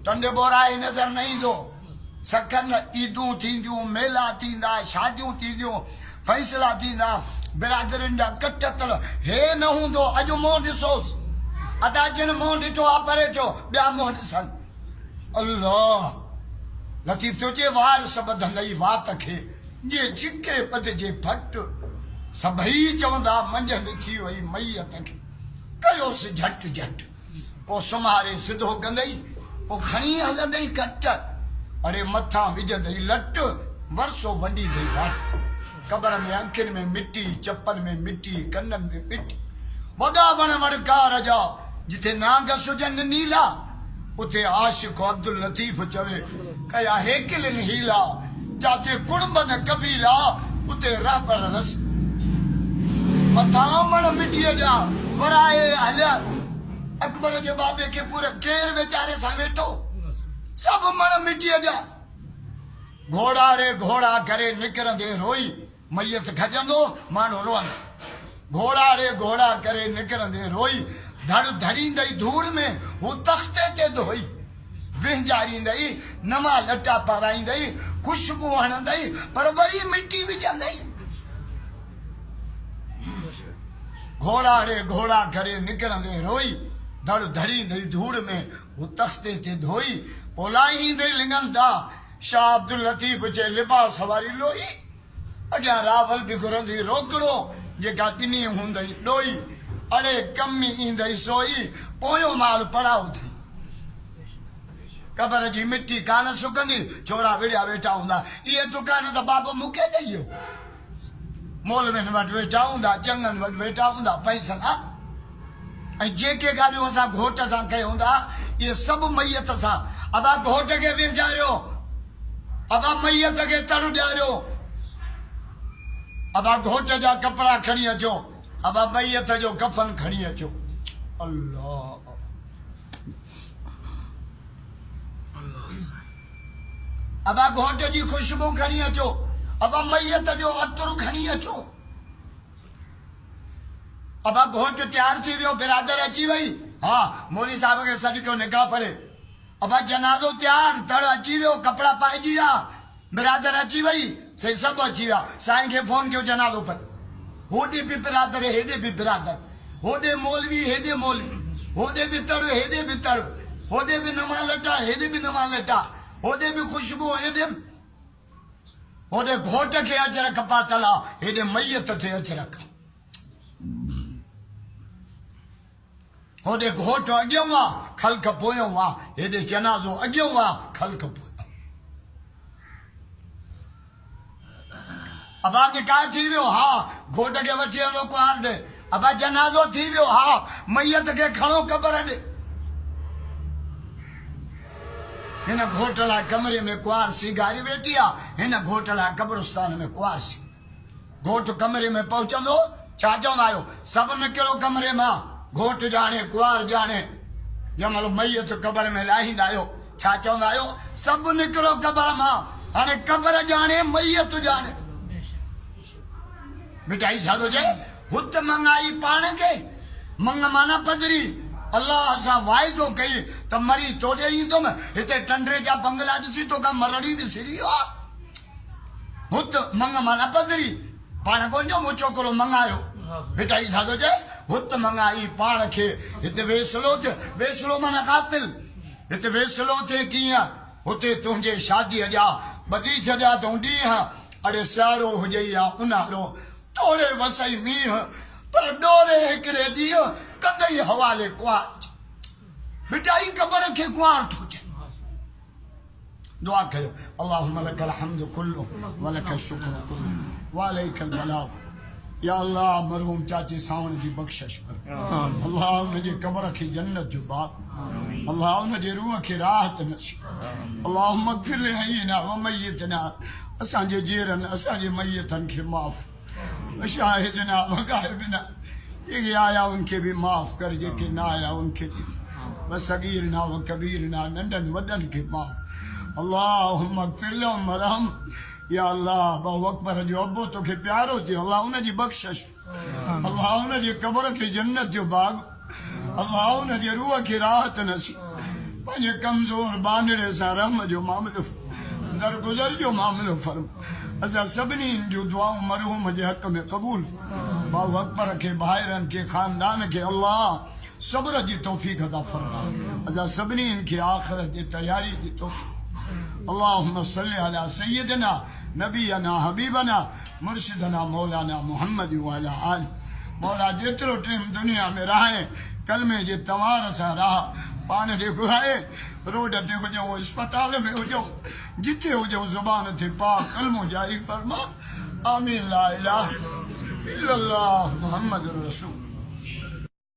टंडे बोराए नज़र न ईंदो सखन ईदूं थींदियूं मेला थींदा शादियूं थींदियूं फैसला थींदा बिरादरनि जा कटतल हे न हूंदो अॼु मुंहुं ॾिसोसि अदा जिन मुंहुं ॾिठो आहे परे थियो ॿिया मुंहुं ॾिसनि अल्लाह लतीफ़ थियो चए वार सभु ॿधंदई वात खे जे छिके ॿधजे फट सभई चवंदा मंझंदि थी वई मैयत खे कयोसि झट झट पोइ सुम्हारे सिधो कंदई पोइ खणी हलंदई कट अरे मथां विझंदई लट वरसो वंडी दई वाट कबर में अखियुनि में मिट्टी चप्पल में मिट्टी कननि में मिट्टी वॾा वण वणकार जा जिथे नांग सुजन नीला उते आशिक अब्दुल लतीफ़ चवे कया हेकिलिन हीला जाते कुड़बन कबीला उते रहबर रस मथां वण मिट्टीअ जा वराए हलिया अकबर जे बाबे खे पूरे केर वीचारे सां वेठो सभु मण मिट्टीअ जा घोड़ा रे घोड़ा करे निकिरंदे रोई मैयत खजंदो माण्हू रोअंदो घोड़ा रे घोड़ा करे निकिरंदे रोई धड़ धड़ींदई धूड़ में हू तख्ते ते धोई विंजारींदई नवा लटा पाराईंदई खुशबू हणंदई पर वरी मिट्टी विझंदई घोड़ा रे घोड़ा करे निकिरंदे रोई धड़ धड़ींदई धूड़ में हू तख्ते ते धोई पोलाईंदई लिंगंदा शाह अब्दुल लतीफ़ जे लिबास वारी लोई अॻियां रावल बि घुरंदी रोकड़ो जेका ॾिनी हूंदई ॾोई अड़े कमी ईंदई सोई पोयों माल पड़ाव थी कबर जी मिट्टी कान सुकंदी छोरा विड़िया वेठा हूंदा इहे दुकान त बाबो मूंखे ॾेई वियो मौलवियुनि वटि वेठा हूंदा चङनि वटि वेठा हूंदा पैसनि ऐं जेके ॻाल्हियूं असां घोट सां कयूं था इहे सभु मैयत सां अबा घोट खे विञारियो अबा मैयत खे तड़ ॾियारियो अबा घोट जा कपड़ा खणी अचो अबा मैयत जो कफन खणी अचो अल्लाह अबा घोट जी खुशबू खणी अचो अबा मैयत जो अतरु खणी अचो अबा घोट तैयार थी वियो बिरादर अची वई हाँ मौली साहब के सॾ कयो निकाह पढ़े अबा जनाज़ो तैयार तड़ अची वियो कपड़ा पाइजी विया बिरादर अची वई से सभु अची विया साईं खे फोन कयो जनाज़ो पर होॾे बि बिरादर हेॾे बि बिरादर होॾे मौलवी हेॾे मौलवी होॾे बि तड़ हेॾे बि तड़ होॾे बि नवा लटा हेॾे बि नवा लटा होॾे बि खुशबू हेॾे होॾे घोट खे अजरक पातल आहे हेॾे मैयत थे अजरक होॾे घोट अॻियों आहे ख़ल्क़ पोयों आहे हेॾे जनाज़ो अॻियों आहे ख़ल्क़ पोयों अबा निकाह थी वियो हा घोट खे वठी हलो कुंवार ॾे अबा जनाज़ो थी वियो हा मैयत खे खणो क़बर ॾे हिन घोट लाइ कमरे में कुंवार सिंगारी वेठी आहे हिन घोट लाइ कब्रिस्तान में कुंवार सी घोट कमरे में पहुचंदो छा चवंदा आहियो सभु निकिरो कमरे मां घोट ॼाणे कुंवार ॼाणे जंहिं महिल मैयत क़बर में लाहींदा आहियो छा चवंदा आहियो सभु निकिरो क़बर मां हाणे क़बर ॼाणे मैयत ॼाणे मिठाई छा थो चए हुत मंगाई पाण खे मंग माना पधरी अल्लाह सां वाइदो कई त मरी तोड़े ईंदुमि हिते टंडरे जा बंगला ॾिसी तोखां मरड़ी ॾिसी रहियो आहे हुत मंग माना पधरी पाण कोन जो मूं छोकिरो मंगायो मिठाई छा थो चए हुत मंगाई पाण खे हिते वेसलो थियो वेसलो माना कातिल हिते वेसलो थिए कीअं हुते तुंहिंजे शादीअ जा ॿधी छॾिया अथऊं ॾींहं अड़े सियारो हुजे या ऊन्हारो तोड़े वसई मींहं पर डोरे हिकिड़े ॾींहुं कंदई हवाले कुंवार मिठाई क़बर खे कुंवार थो चए दुआ कयो अल्लाहुम्मा लकल हम्दु कुल्लु व लकल शुक्र कुल्लु व अलैकल बलाग या अल्लाह मरहूम चाची सावण जी बख्शिश कर अल्लाह उनजी क़बर खे जन्नत जो बाग अल्लाह उनजी रूह खे राहत नसीब अल्लाहुम्मा इग़फिर लिहय्यिना व मय्यितना असांजे जीरनि असांजे मैयतनि खे माफ़ शाहिदना व गाइबना ये आया उनके भी माफ कर जेके ना आया उनके व सगीरना व कबीरना नंदन वदन के माफ अल्लाहुम्मा इग़फिर लहुम वरहम या अल्लाह बहु अकबर जो अब्बो तोखे प्यारो थियो अल्लाह उनजी बख्शिश अल्लाह उनजी क़बर खे जन्नत जो बाग अल्लाह उनजे रूह खे राहत नसीब पंहिंजे कमज़ोर बानड़े सां रहम जो मामिलो दरगुज़र जो मामिलो फर्म असां सभिनी जूं दुआऊं मरहूम जे हक़ में क़बूल बाबू अकबर के भाइरनि के ख़ानदान के अल्लाह सब्र जी तौफ़ीक़ अता फरमा असां सभिनी खे आख़िरत जी तयारी जी तौफ़ीक़ अल्लाहुम्मा सल्लि अला सय्यदिना नबीना हबीबना मुर्शिदना मौलाना मुहम्मद व अला आलि मौला जेतिरो टाइम दुनिया में रहे कलमे जे तवार सां राह पान ॾे घुराए रोड ते हुजो अस्पताल में हुजो जिथे हुजो ज़ुबान ते पाक कलमो जारी फरमा आमीन ला इलाहा इल्लल्लाह मुहम्मद रसूल